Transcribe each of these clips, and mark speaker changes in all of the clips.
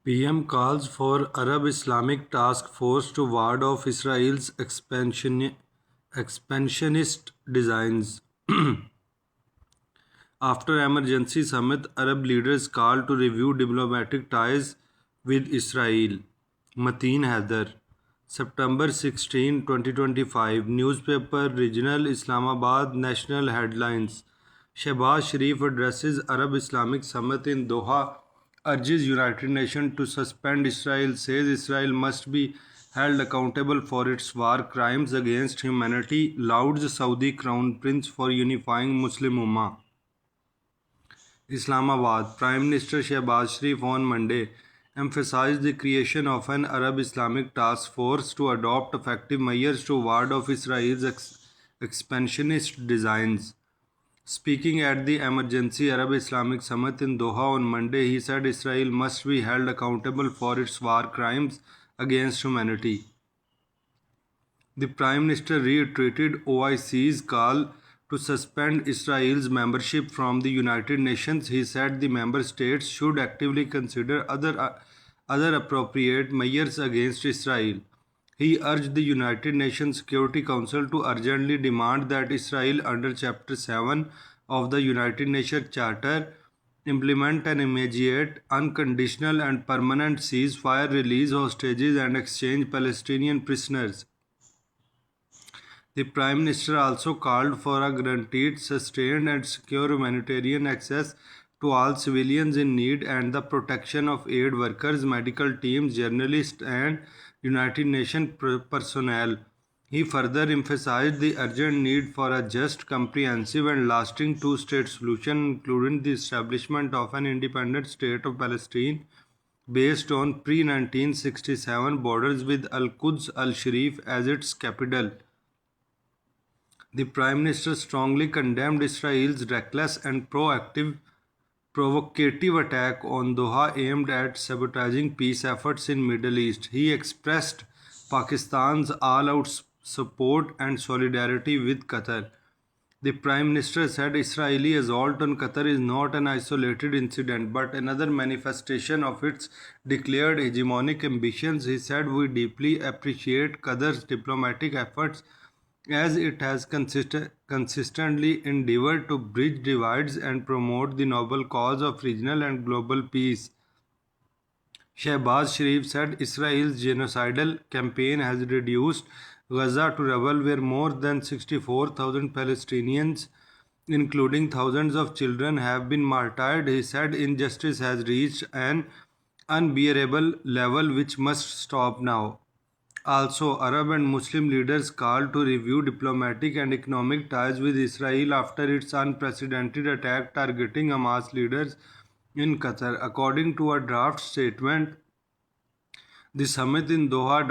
Speaker 1: PM calls for Arab-Islamic task force to ward off Israel's expansionist designs. After emergency summit, Arab leaders call to review diplomatic ties with Israel. Mateen Haider, September 16, 2025. Newspaper Regional Islamabad National Headlines. Shehbaz Sharif addresses Arab-Islamic Summit in Doha, urges United Nations to suspend Israel, says Israel must be held accountable for its war crimes against humanity, lauds Saudi Crown Prince for unifying Muslim Ummah. Islamabad, Prime Minister Shehbaz Sharif on Monday emphasized the creation of an Arab-Islamic task force to adopt effective measures to ward off Israel's expansionist designs. Speaking at the emergency Arab-Islamic summit in Doha on Monday, he said Israel must be held accountable for its war crimes against humanity. The Prime Minister reiterated OIC's call to suspend Israel's membership from the United Nations. He said the member states should actively consider other appropriate measures against Israel. He urged the United Nations Security Council to urgently demand that Israel, under Chapter 7 of the United Nations Charter, implement an immediate, unconditional and permanent ceasefire, release hostages and exchange Palestinian prisoners. The Prime Minister also called for a guaranteed, sustained and secure humanitarian access to all civilians in need and the protection of aid workers, medical teams, journalists and United Nations personnel. He further emphasized the urgent need for a just, comprehensive and lasting two-state solution, including the establishment of an independent state of Palestine based on pre-1967 borders with Al-Quds al-Sharif as its capital. The Prime Minister strongly condemned Israel's reckless and provocative attack on Doha aimed at sabotaging peace efforts in Middle East. He expressed Pakistan's all-out support and solidarity with Qatar. The Prime Minister said Israeli assault on Qatar is not an isolated incident but another manifestation of its declared hegemonic ambitions. He said, "We deeply appreciate Qatar's diplomatic efforts as it has consistently endeavored to bridge divides and promote the noble cause of regional and global peace." Shehbaz Sharif said Israel's genocidal campaign has reduced Gaza to rubble, where more than 64,000 Palestinians, including thousands of children, have been martyred. He said injustice has reached an unbearable level which must stop now. Also, Arab and Muslim leaders called to review diplomatic and economic ties with Israel after its unprecedented attack targeting Hamas leaders in Qatar. According to a draft statement, the summit in Doha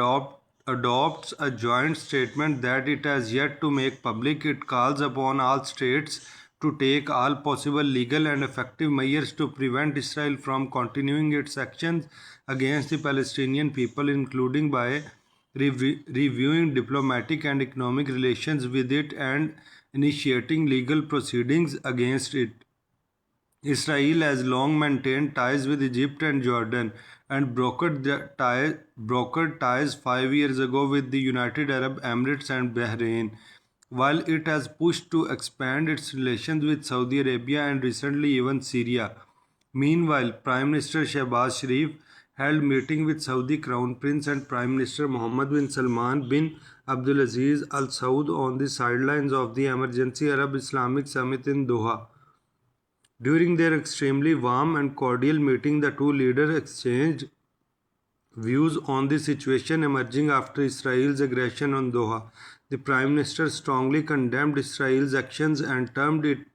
Speaker 1: adopts a joint statement that it has yet to make public. It calls upon all states to take all possible legal and effective measures to prevent Israel from continuing its actions against the Palestinian people, including by reviewing diplomatic and economic relations with it and initiating legal proceedings against it. Israel has long maintained ties with Egypt and Jordan and brokered ties 5 years ago with the United Arab Emirates and Bahrain, while it has pushed to expand its relations with Saudi Arabia and recently even Syria. Meanwhile, Prime Minister Shehbaz Sharif held meeting with Saudi Crown Prince and Prime Minister Mohammed bin Salman bin Abdulaziz Al Saud on the sidelines of the emergency Arab-Islamic Summit in Doha. During their extremely warm and cordial meeting, the two leaders exchanged views on the situation emerging after Israel's aggression on Doha. The Prime Minister strongly condemned Israel's actions and termed it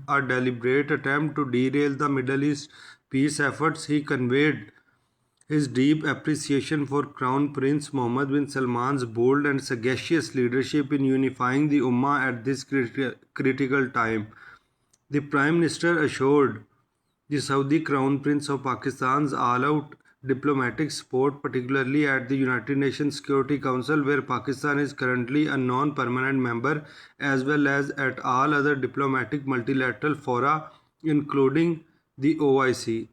Speaker 1: a deliberate attempt to derail the Middle East peace efforts. He conveyed his deep appreciation for Crown Prince Mohammed bin Salman's bold and sagacious leadership in unifying the Ummah at this critical time. The Prime Minister assured the Saudi Crown Prince of Pakistan's all-out diplomatic support, particularly at the United Nations Security Council, where Pakistan is currently a non-permanent member, as well as at all other diplomatic multilateral fora, including the OIC.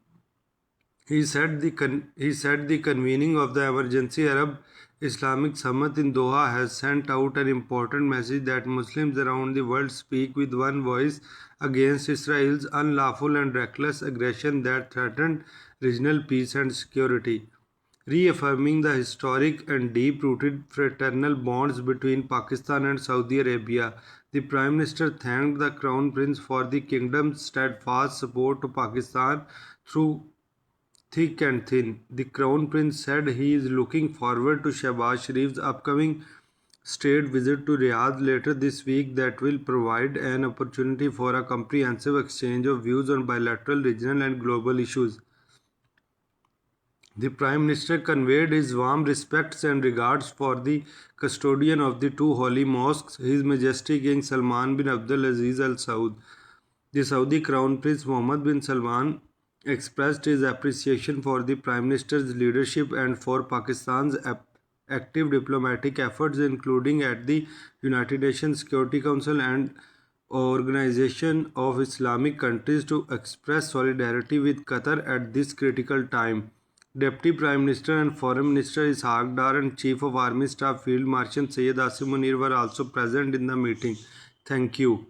Speaker 1: He said the convening of the emergency Arab-Islamic summit in Doha has sent out an important message that Muslims around the world speak with one voice against Israel's unlawful and reckless aggression that threatened regional peace and security. Reaffirming the historic and deep rooted fraternal bonds between Pakistan and Saudi Arabia, the Prime Minister thanked the Crown Prince for the kingdom's steadfast support to Pakistan through thick and thin. The Crown Prince said he is looking forward to Shehbaz Sharif's upcoming state visit to Riyadh later this week that will provide an opportunity for a comprehensive exchange of views on bilateral, regional, and global issues. The Prime Minister conveyed his warm respects and regards for the custodian of the two holy mosques, His Majesty King Salman bin Abdul Aziz Al Saud. The Saudi Crown Prince Mohammed bin Salman expressed his appreciation for the Prime Minister's leadership and for Pakistan's active diplomatic efforts, including at the United Nations Security Council and Organization of Islamic Countries, to express solidarity with Qatar at this critical time. Deputy Prime Minister and Foreign Minister Ishaq Dar and Chief of Army Staff Field Marshal Syed Asim Munir were also present in the meeting. Thank you.